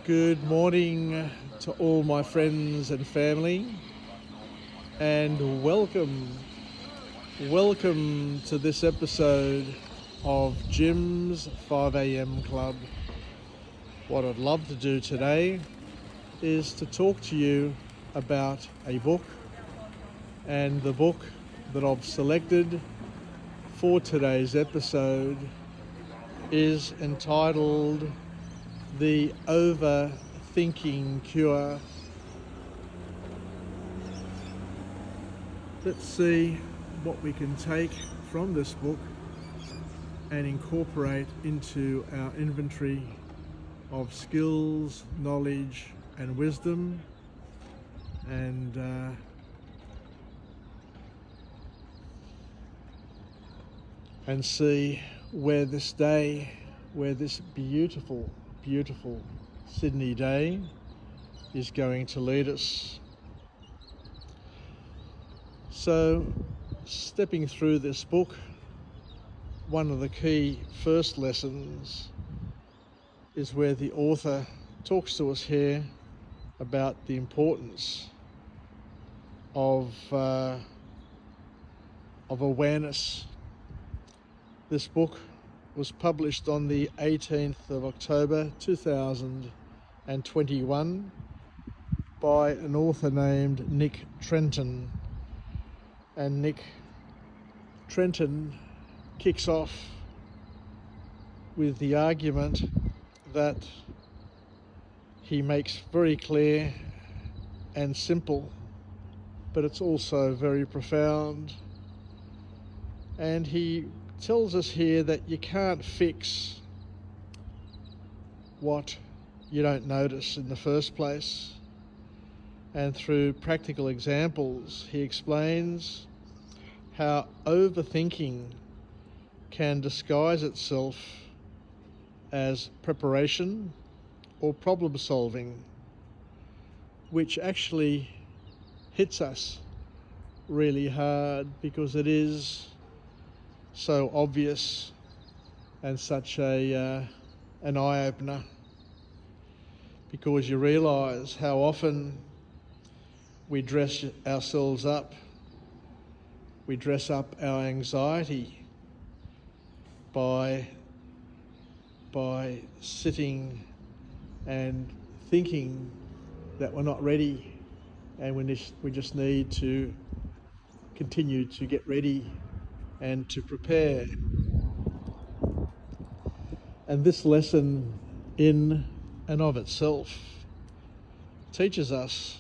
Good morning to all my friends and family, and welcome to this episode of Jim's 5am Club. What I'd love to do today is to talk to you about a book, and the book that I've selected for today's episode is entitled The Overthinking Cure. Let's see what we can take from this book and incorporate into our inventory of skills, knowledge and wisdom, and see where this beautiful Sydney day is going to lead us. So, stepping through this book, one of the key first lessons is where the author talks to us here about the importance of awareness. This book was published on the 18th of October 2021 by an author named Nick Trenton. And Nick Trenton kicks off with the argument that he makes very clear and simple, but it's also very profound. And he tells us here that you can't fix what you don't notice in the first place. And through practical examples, he explains how overthinking can disguise itself as preparation or problem solving, which actually hits us really hard because it is so obvious and such an eye-opener, because you realise how often we dress ourselves up, we dress up our anxiety by sitting and thinking that we're not ready, and we just need to continue to get ready and to prepare. And this lesson in and of itself teaches us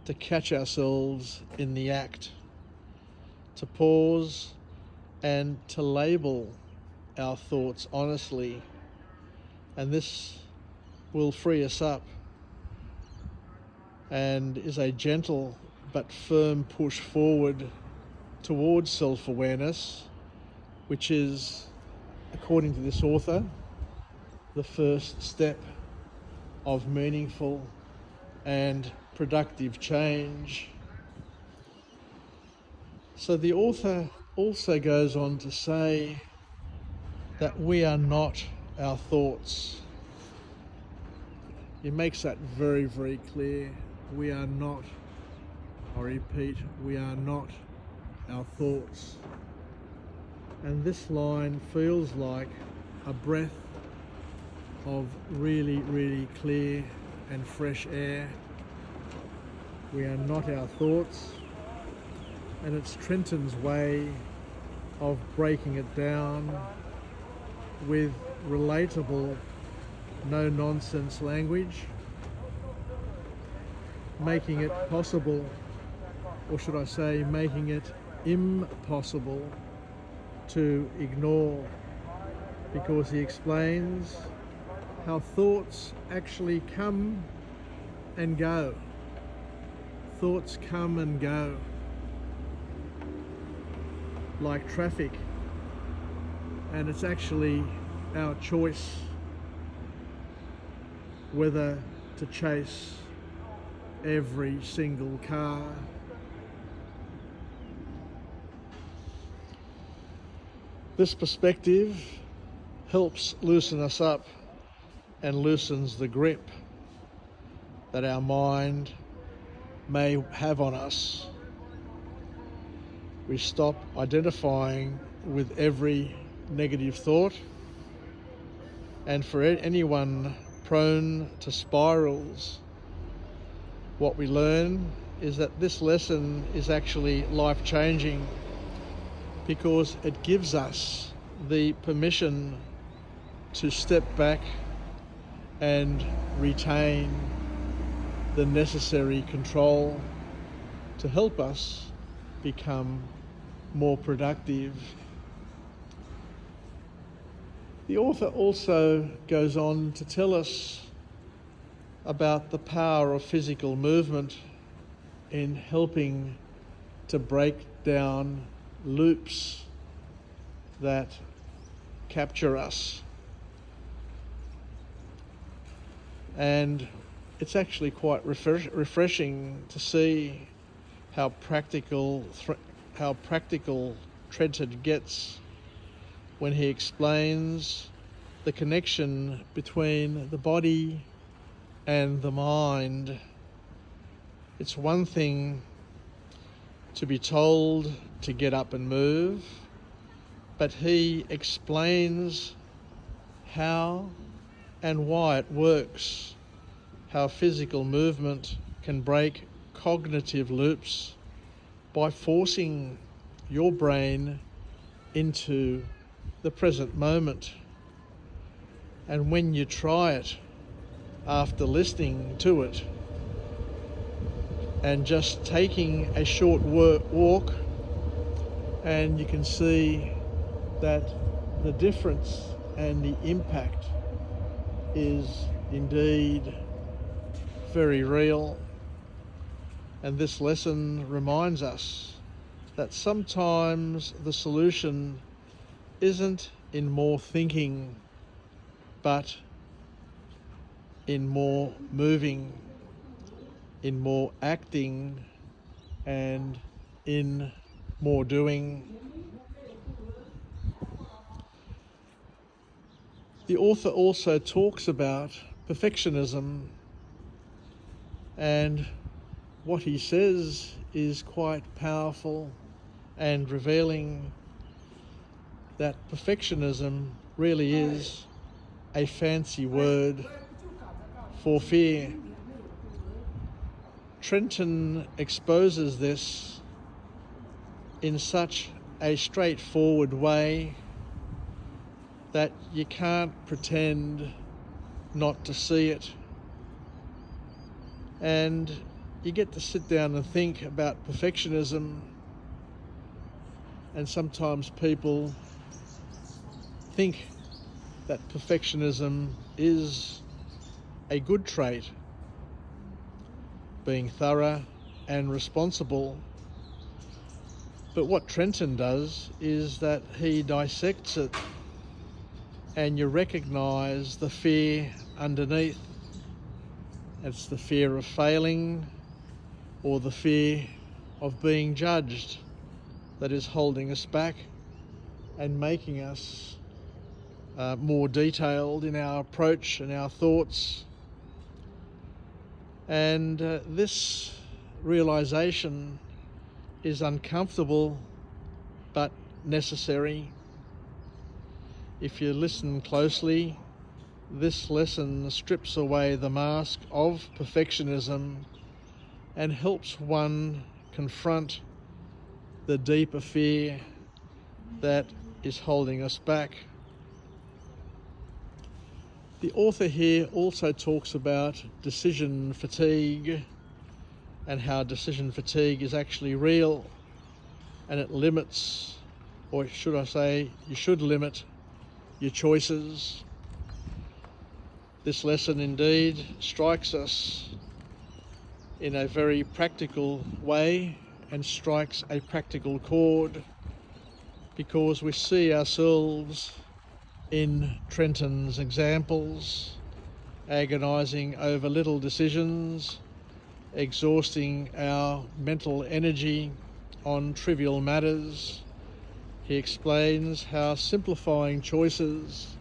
to catch ourselves in the act, to pause and to label our thoughts honestly. And this will free us up and is a gentle but firm push forward towards self-awareness, which is, according to this author, the first step of meaningful and productive change. So the author also goes on to say that we are not our thoughts. He makes that very, very clear. We are not, I repeat, we are not our thoughts. And this line feels like a breath of really, really clear and fresh air. We are not our thoughts. And it's Trenton's way of breaking it down with relatable, no-nonsense language, making it possible, or should I say, making it impossible to ignore, because he explains how thoughts actually come and go. Thoughts come and go like traffic, and it's actually our choice whether to chase every single car. This perspective helps loosen us up and loosens the grip that our mind may have on us. We stop identifying with every negative thought, and for anyone prone to spirals, what we learn is that this lesson is actually life-changing because it gives us the permission to step back and retain the necessary control to help us become more productive. The author also goes on to tell us about the power of physical movement in helping to break down loops that capture us. And it's actually quite refreshing to see how practical Trenton gets when he explains the connection between the body and the mind. It's one thing to be told to get up and move, but he explains how and why it works, how physical movement can break cognitive loops by forcing your brain into the present moment. And when you try it, after listening to it and just taking a short walk, and you can see that the difference and the impact is indeed very real. And this lesson reminds us that sometimes the solution isn't in more thinking, but in more moving, in more acting, and in more doing. The author also talks about perfectionism, and what he says is quite powerful and revealing that perfectionism really is a fancy word for fear. Trenton exposes this in such a straightforward way that you can't pretend not to see it. And you get to sit down and think about perfectionism, and sometimes people think that perfectionism is a good trait, being thorough and responsible. But what Trenton does is that he dissects it, and you recognize the fear underneath. It's the fear of failing or the fear of being judged that is holding us back and making us more detailed in our approach and our thoughts. And this realization is uncomfortable but necessary. If you listen closely, this lesson strips away the mask of perfectionism and helps one confront the deeper fear that is holding us back. The author here also talks about decision fatigue and how decision fatigue is actually real, and it limits, or should I say, you should limit your choices. This lesson indeed strikes us in a very practical way and strikes a practical chord, because we see ourselves in Trenton's examples, agonizing over little decisions, exhausting our mental energy on trivial matters. He explains how simplifying choices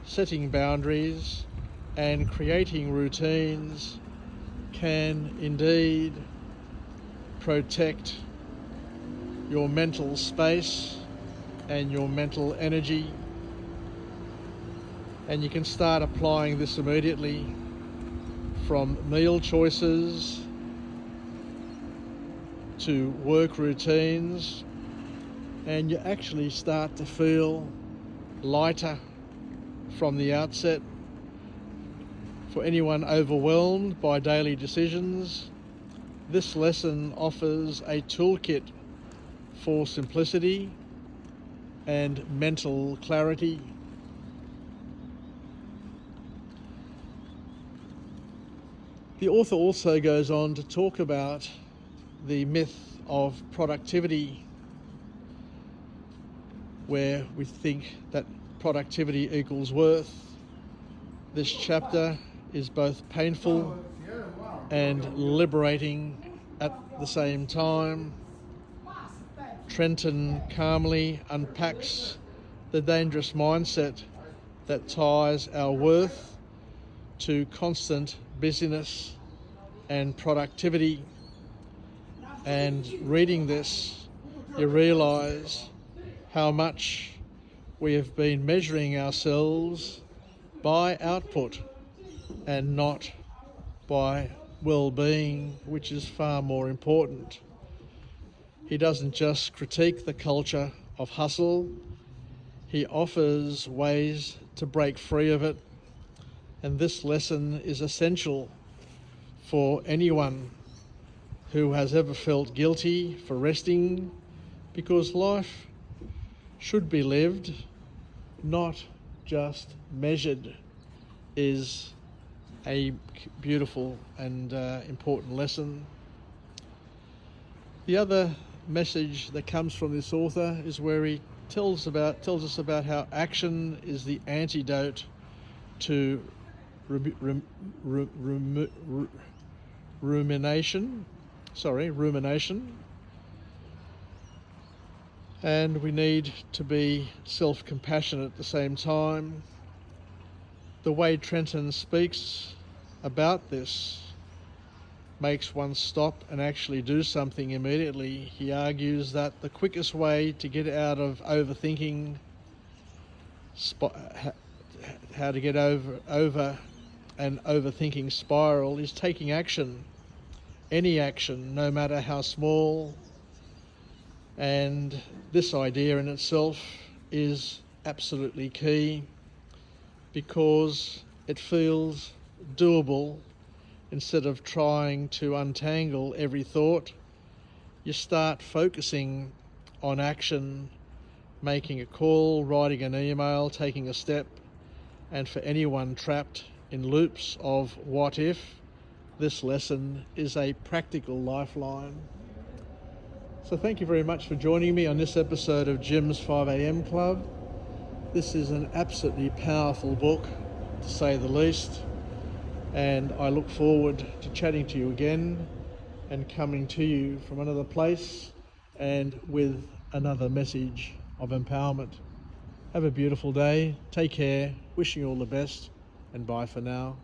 setting boundaries and creating routines can indeed protect your mental space and your mental energy. And you can start applying this immediately, from meal choices to work routines, and you actually start to feel lighter from the outset. For anyone overwhelmed by daily decisions, this lesson offers a toolkit for simplicity and mental clarity. The author also goes on to talk about the myth of productivity, where we think that productivity equals worth. This chapter is both painful and liberating at the same time. Trenton calmly unpacks the dangerous mindset that ties our worth to constant busyness and productivity. And reading this, you realise how much we have been measuring ourselves by output and not by well-being, which is far more important. He doesn't just critique the culture of hustle, he offers ways to break free of it. And this lesson is essential for anyone who has ever felt guilty for resting, because life should be lived, not just measured, is a beautiful and important lesson. The other message that comes from this author is where he tells us about how action is the antidote to rumination. And we need to be self-compassionate at the same time. The way Trenton speaks about this makes one stop and actually do something immediately. He argues that the quickest way to get out of overthinking, how to get over an overthinking spiral, is taking action. Any action, no matter how small. And this idea in itself is absolutely key, because it feels doable. Instead of trying to untangle every thought, you start focusing on action, making a call, writing an email, taking a step. And for anyone trapped in loops of what if, this lesson is a practical lifeline. So thank you very much for joining me on this episode of Jim's 5am Club. This is an absolutely powerful book, to say the least, and I look forward to chatting to you again and coming to you from another place and with another message of empowerment. Have a beautiful day, take care, wishing you all the best, and bye for now.